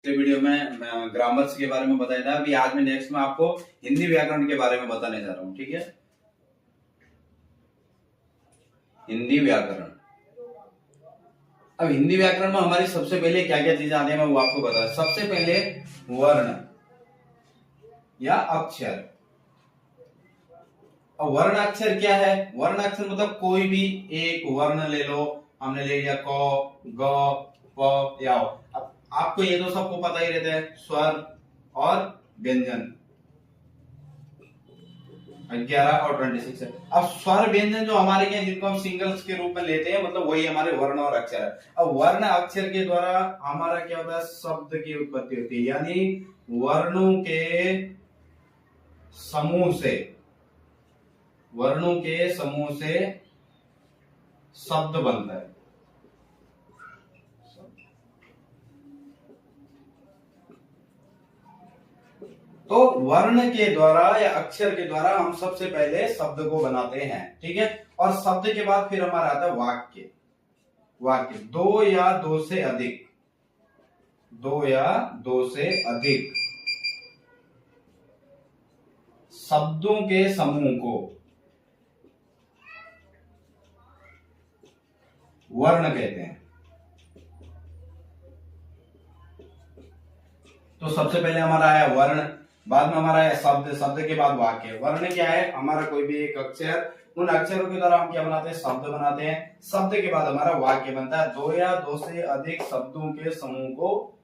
Video में grammars के बारे में बताया था। अभी आज मैं नेक्स्ट में आपको हिंदी व्याकरण के बारे में बताने जा रहा हूँ। ठीक है, हिंदी व्याकरण। अब हिंदी व्याकरण में हमारी सबसे पहले क्या क्या चीजें आती है मैं वो आपको बता। सबसे पहले वर्ण या अक्षर। और वर्ण अक्षर क्या है? वर्ण अक्षर मतलब कोई भी एक वर्ण ले लो। हमने ले लिया क, ग, प, या। अब आपको ये तो सबको पता ही रहता है, स्वर और व्यंजन। 11 और 26 है। अब स्वर व्यंजन जो हमारे यहाँ जिनको हम सिंगल्स के रूप में लेते हैं, मतलब वही हमारे वर्ण और अक्षर है। अब वर्ण अक्षर के द्वारा हमारा क्या होता है? शब्द की उत्पत्ति होती है, यानी वर्णों के समूह से, वर्णों के समूह से शब्द बनता है। तो वर्ण के द्वारा या अक्षर के द्वारा हम सबसे पहले शब्द को बनाते हैं। ठीक है, और शब्द के बाद फिर हमारा आता है वाक्य। वाक्य दो या दो से अधिक, दो या दो से अधिक शब्दों के समूह को वर्ण कहते हैं। तो सबसे पहले हमारा आया वर्ण, बाद में हमारा है शब्द, शब्द के बाद वाक्य। वर्ण क्या है? हमारा कोई भी एक अक्षर, उन अक्षरों के द्वारा हम क्या बनाते हैं? शब्द बनाते हैं। शब्द के बाद हमारा वाक्य बनता है। दो या दो से अधिक शब्दों के समूह को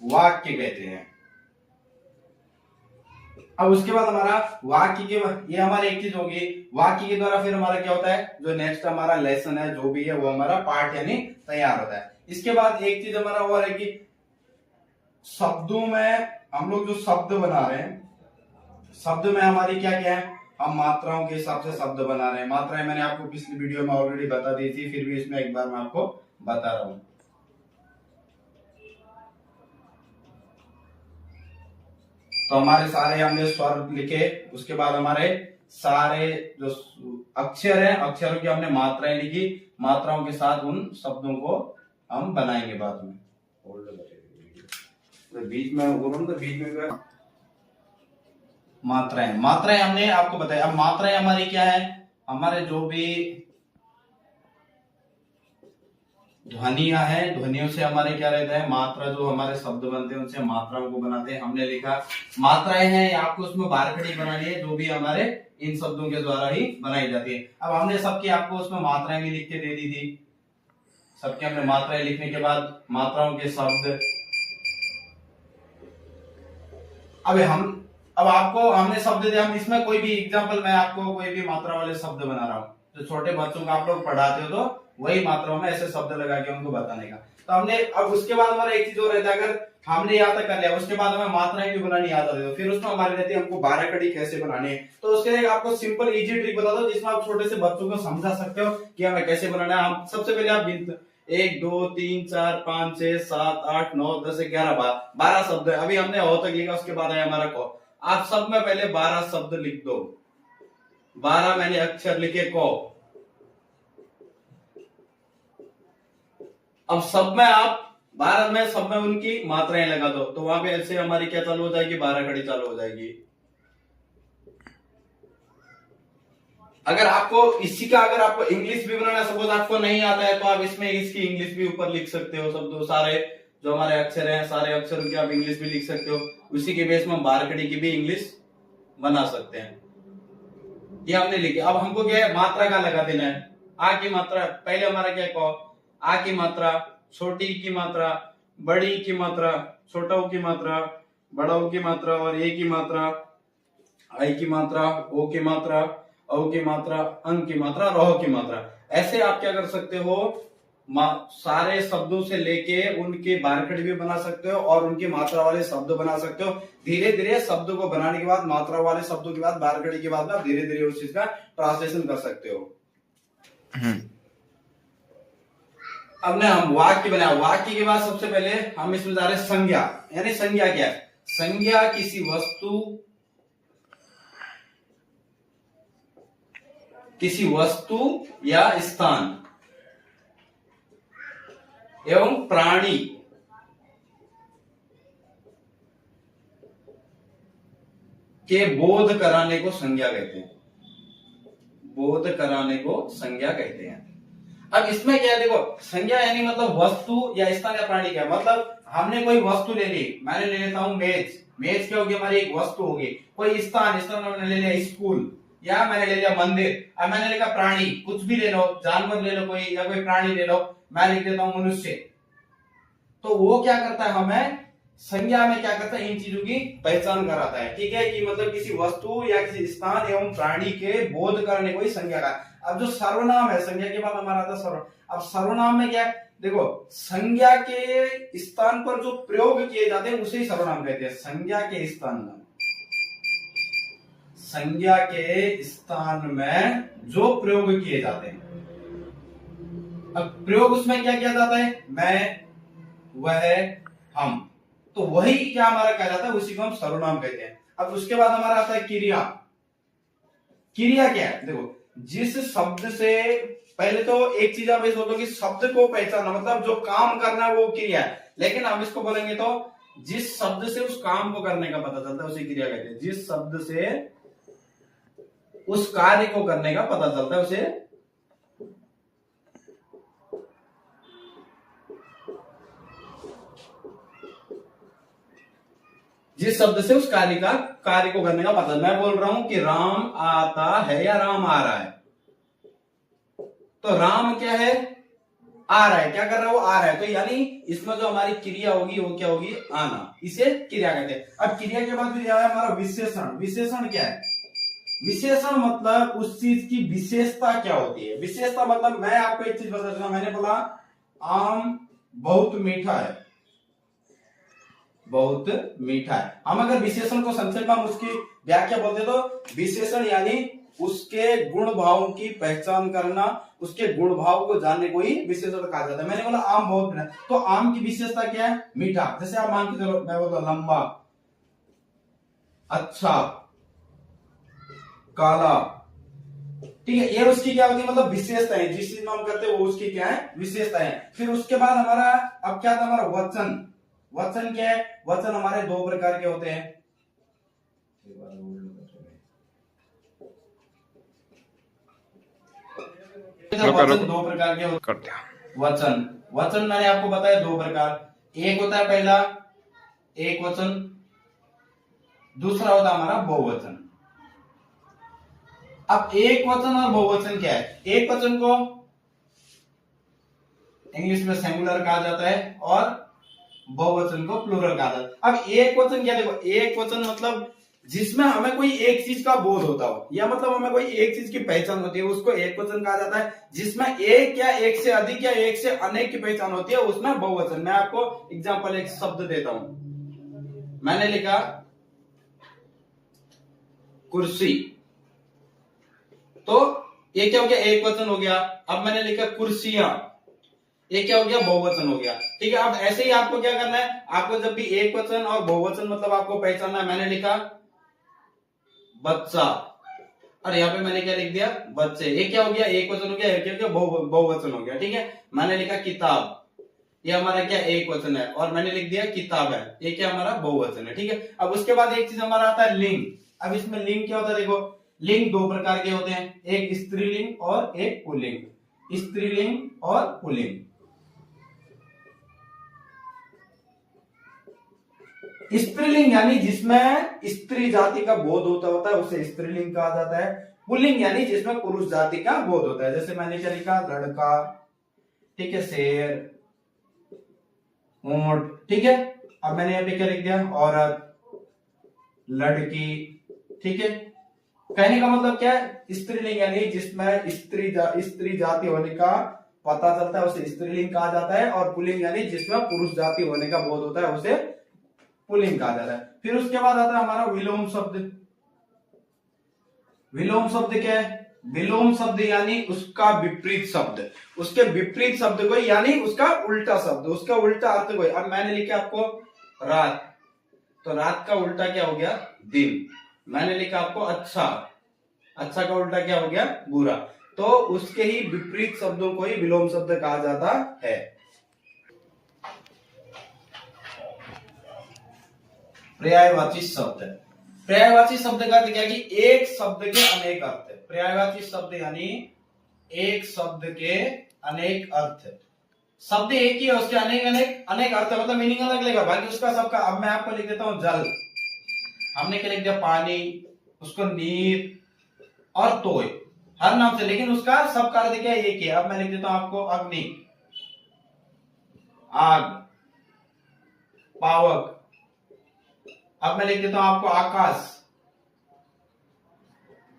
वाक्य कहते हैं। अब उसके बाद हमारा वाक्य के, ये हमारी एक चीज होगी। वाक्य के द्वारा फिर हमारा क्या होता है? जो नेक्स्ट हमारा लेसन है, जो भी है वो हमारा पाठ यानी तैयार होता है। इसके बाद एक चीज हमारा और है कि शब्दों में हम लोग जो शब्द बना रहे हैं, शब्द में हमारी क्या क्या है? हम मात्राओं के हिसाब से शब्द बना रहे हैं। मात्राएं मैंने आपको पिछली वीडियो में ऑलरेडी बता दी थी, फिर भी इसमें एक बार मैं आपको बता रहा हूं। तो हमारे सारे हमने स्वर लिखे, उसके बाद हमारे सारे जो अक्षर हैं, अक्षरों की हमने मात्राएं लिखी। मात्राओं के साथ उन शब्दों को हम बनाएंगे बाद में। तो बीच में मात्राएं, मात्राएं हमने आपको बताया। अब मात्राएं हमारी क्या है? हमारे जो भी ध्वनियां हैं, ध्वनियों से हमारे क्या रहता है? मात्रा, जो हमारे शब्द बनते हैं उनसे मात्राओं को बनाते हैं। हमने लिखा मात्राएं हैं, आपको उसमें बारकड़ी बनानी है, जो भी हमारे इन शब्दों के द्वारा ही बनाई जाती है। अब हमने सबकी आपको उसमें मात्राएं भी लिख के दे दी थी। सबके हमने मात्राएं लिखने के बाद मात्राओं के शब्द। अब आपको हमने शब्द दिया, हम इसमें कोई भी एग्जांपल, मैं आपको कोई भी मात्रा वाले शब्द बना रहा हूँ। तो छोटे बच्चों को आप लोग पढ़ाते हो तो वही मात्राओं में ऐसे शब्द लगा के उनको बताने का। तो हमने, अब उसके बाद हमारा एक चीज और रहता है, अगर हमने यहाँ तक कर लिया, उसके बाद हमें मात्राएं भी बनानी याद आती है, फिर उसमें हमारी रहती है हमको बारकड़ी कैसे बनानी है। तो उसके लिए आपको सिंपल इजी ट्रिक बता दो, जिसमें आप छोटे से बच्चों को समझा सकते हो कि हमें कैसे बनाना है। हम सबसे पहले आप 1 2 3 4 5 6 7 8 9 10 11 12 शब्द है। अभी हमने हो तक लिखा, उसके बाद है हमारा को। आप सब में पहले 12 शब्द लिख दो। 12 मैंने अक्षर लिखे को। अब सब में आप 12 में सब में उनकी मात्राएं लगा दो, तो वहां पे ऐसे हमारी क्या चालू हो जाएगी? 12 कड़ी चालू हो जाएगी। अगर आपको इसी का, अगर आपको इंग्लिश भी बनाना, सपोज आपको नहीं आता है, तो आप इसमें इसकी इंग्लिश भी ऊपर लिख सकते हो। शब्दों सारे जो हमारे अक्षर हैं, सारे अक्षरों की आप इंग्लिश भी लिख सकते हो। उसी के बेस में हम 12 कड़ी की भी इंग्लिश बना सकते हैं। ये हमने लिखी। अब हमको क्या है? मात्रा का लगा देना है। आ की मात्रा, पहले हमारा क्या है? आ की मात्रा, छोटी की मात्रा, बड़ी की मात्रा, छोटा की मात्रा, बड़ा की मात्रा, और ए की मात्रा, आई की मात्रा, ओ की मात्रा, औ की मात्रा, अंग की मात्रा, रह की मात्रा। ऐसे आप क्या कर सकते हो? सारे शब्दों से लेके उनके बारकड़ी भी बना सकते हो और उनकी मात्रा वाले शब्द बना सकते हो। धीरे धीरे शब्द को बनाने के बाद, मात्रा वाले शब्दों के बाद, बारकड़ी के बाद, आप धीरे धीरे उस चीज का ट्रांसलेशन कर सकते हो। अब ना हम वाक्य बनाया। वाक्य के बाद सबसे पहले हम इसमें जा रहे संज्ञा। यानी संज्ञा क्या है? संज्ञा किसी वस्तु या स्थान एवं प्राणी के बोध कराने को संज्ञा कहते हैं। बोध कराने को संज्ञा कहते हैं। अब इसमें क्या है, देखो संज्ञा यानी मतलब वस्तु या स्थान या प्राणी क्या है, मतलब हमने कोई वस्तु ले ली, मैंने ले लेता हूं मेज, मेज क्या होगी हमारी एक वस्तु होगी। कोई स्थान, स्थान मैंने ले लिया स्कूल, या मैंने ले लिया मंदिर। अब मैंने लिखा प्राणी, कुछ भी ले लो, जानवर ले लो कोई, या कोई प्राणी ले लो, मैं लिख देता हूं मनुष्य। तो वो क्या करता है, हमें संज्ञा में क्या करता है, इन चीजों की पहचान कराता है। ठीक है, कि मतलब किसी वस्तु या किसी स्थान एवं प्राणी के बोध करने को ही संज्ञा का। अब जो सर्वनाम है, संज्ञा के बाद हमारा आता है सर्वनाम। अब सर्वनाम में क्या है, देखो संज्ञा के स्थान पर जो प्रयोग किए जाते हैं उसे ही सर्वनाम कहते हैं। संज्ञा के स्थान में, संज्ञा के स्थान में जो प्रयोग किए जाते हैं। अब प्रयोग उसमें क्या किया जाता है, मैं, वह, हम, तो वही क्या हमारा कहा जाता है, उसी को हम सर्वनाम कहते हैं। अब उसके बाद हमारा आता है क्रिया। क्रिया क्या है, देखो जिस शब्द से, पहले तो एक चीज आप ये सोचो कि शब्द को पहचानना मतलब जो काम करना है वो क्रिया है, लेकिन हम इसको बोलेंगे तो जिस शब्द से उस काम को करने का पता चलता है उसे क्रिया कहते हैं। जिस शब्द से उस कार्य को करने का पता चलता है उसे जिस शब्द से उस कार्य को करने का पता। मैं बोल रहा हूं कि राम आता है या राम आ रहा है, तो राम क्या है, आ रहा है, क्या कर रहा है वो आ रहा है, तो यानी इसमें जो हमारी क्रिया होगी वो क्या होगी, आना, इसे क्रिया कहते हैं। अब क्रिया के बाद फिर आया हमारा विशेषण। विशेषण क्या है, विशेषण मतलब उस चीज की विशेषता क्या होती है। विशेषता मतलब मैं आपको एक चीज बता दूंगा, मैंने बोला आम बहुत मीठा है, बहुत मीठा है। हम अगर विशेषण को संक्षेप में उसकी व्याख्या बोलते तो विशेषण यानी उसके गुण भावों की पहचान करना, उसके गुण भाव को जानने को ही विशेषण कहा जाता है। मैंने बोला आम बहुत मीठा, तो आम की विशेषता क्या है, मीठा। जैसे आप मान के चलो, मैं बोलता लंबा, अच्छा, काला, ठीक है, ये उसकी क्या होती है, मतलब विशेषता है। जिस चीज में हम करते हैं वो उसकी क्या है, विशेषता है। फिर उसके बाद हमारा अब क्या था, हमारा वचन। वचन क्या है, वचन हमारे दो प्रकार के होते हैं। वचन दो प्रकार के होते हैं। वचन, वचन मैंने आपको बताया दो प्रकार। एक होता है पहला एक वचन, दूसरा होता है हमारा बहुवचन। अब एक वचन और बहुवचन क्या है, एक वचन को इंग्लिश में सिंगुलर कहा जाता है और बहुवचन को प्लूरल कहा जाता है। अब एक वचन क्या, देखो एक वचन मतलब जिसमें हमें कोई एक चीज का बोध होता हो, या मतलब हमें कोई एक चीज की पहचान होती है, उसको एक वचन कहा जाता है। जिसमें एक या एक से अधिक या एक से अनेक की पहचान होती है उसमें बहुवचन। मैं आपको एग्जांपल एक शब्द देता हूं, मैंने लिखा कुर्सी, तो ये क्या हो गया, एक वचन हो गया। अब मैंने लिखा कुर्सियां, ये क्या हो गया, बहुवचन हो गया। ठीक है, अब ऐसे ही आपको क्या करना है, आपको जब भी एक वचन और बहुवचन मतलब आपको पहचानना है। मैंने लिखा बच्चा, और यहाँ पे मैंने क्या लिख दिया, बच्चे, ये क्या हो गया, एक वचन हो गया, ये क्या हो गया, बहुवचन हो गया। ठीक है, मैंने लिखा किताब, ये हमारा क्या एक वचन है, और मैंने लिख दिया किताब है, ये क्या हमारा बहुवचन है। ठीक है, अब उसके बाद एक चीज हमारा आता है लिंग। अब इसमें लिंग क्या होता है, देखो लिंग दो प्रकार के होते हैं, एक स्त्रीलिंग और एक पुल्लिंग। स्त्रीलिंग और पुल्लिंग। स्त्रीलिंग यानी जिसमें स्त्री जाति का बोध होता है उसे स्त्रीलिंग कहा जाता है। पुल्लिंग यानी जिसमें पुरुष जाति का बोध होता है। जैसे मैंने क्या लिखा, लड़का, ठीक है, शेर, ऊंट, ठीक है। अब मैंने यहाँ पे क्या लिख दिया, औरत, लड़की, ठीक है। कहने का मतलब क्या है, स्त्रीलिंग यानी जिसमें स्त्री जाति होने का पता चलता है उसे स्त्रीलिंग कहा जाता है, और पुल्लिंग यानी जिसमें पुरुष जाति होने का बोध होता है उसे पुल्लिंग कहा जाता है। फिर उसके बाद आता है हमारा विलोम शब्द। विलोम शब्द क्या है, विलोम शब्द यानी उसका विपरीत शब्द, उसके विपरीत शब्द को यानी उसका उल्टा शब्द, उसका उल्टा अर्थ को। अब मैंने लिखा आपको रात, तो रात का उल्टा क्या हो गया, दिन। मैंने लिखा आपको अच्छा, अच्छा का उल्टा क्या हो गया, बुरा। तो उसके ही विपरीत शब्दों को ही विलोम शब्द कहा जाता है। पर्यायवाची शब्द, पर्यायवाची शब्द का अर्थ क्या है कि एक शब्द के अनेक अर्थ है। पर्यायवाची शब्द यानी एक शब्द के अनेक अर्थ। शब्द एक ही है, उसके अनेक अनेक अनेक अर्थ है, मतलब मीनिंग अलग लगेगा, बाकी उसका सबका। अब मैं आपको लिख देता हूं जल, हमने क्या लिख दिया पानी, उसको नीर और तोय, हर नाम से, लेकिन उसका सबका अर्थ क्या एक ही है। अब मैं लिख देता हूं आपको अग्नि, आग, पावक। अब मैं लिख देता हूं आपको आकाश,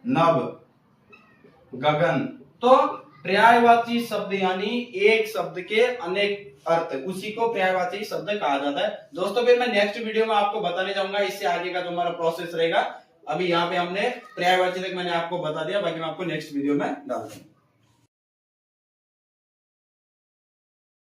नभ, गगन। तो पर्यायवाची शब्द यानी एक शब्द के अनेक अर्थ, उसी को पर्यायवाची शब्द कहा जाता है। दोस्तों फिर मैं नेक्स्ट वीडियो में आपको बताने जाऊंगा इससे आगे का जो हमारा प्रोसेस रहेगा। अभी यहाँ पे हमने पर्यायवाची तक मैंने आपको बता दिया, बाकी मैं आपको नेक्स्ट वीडियो में डाल दूंगा।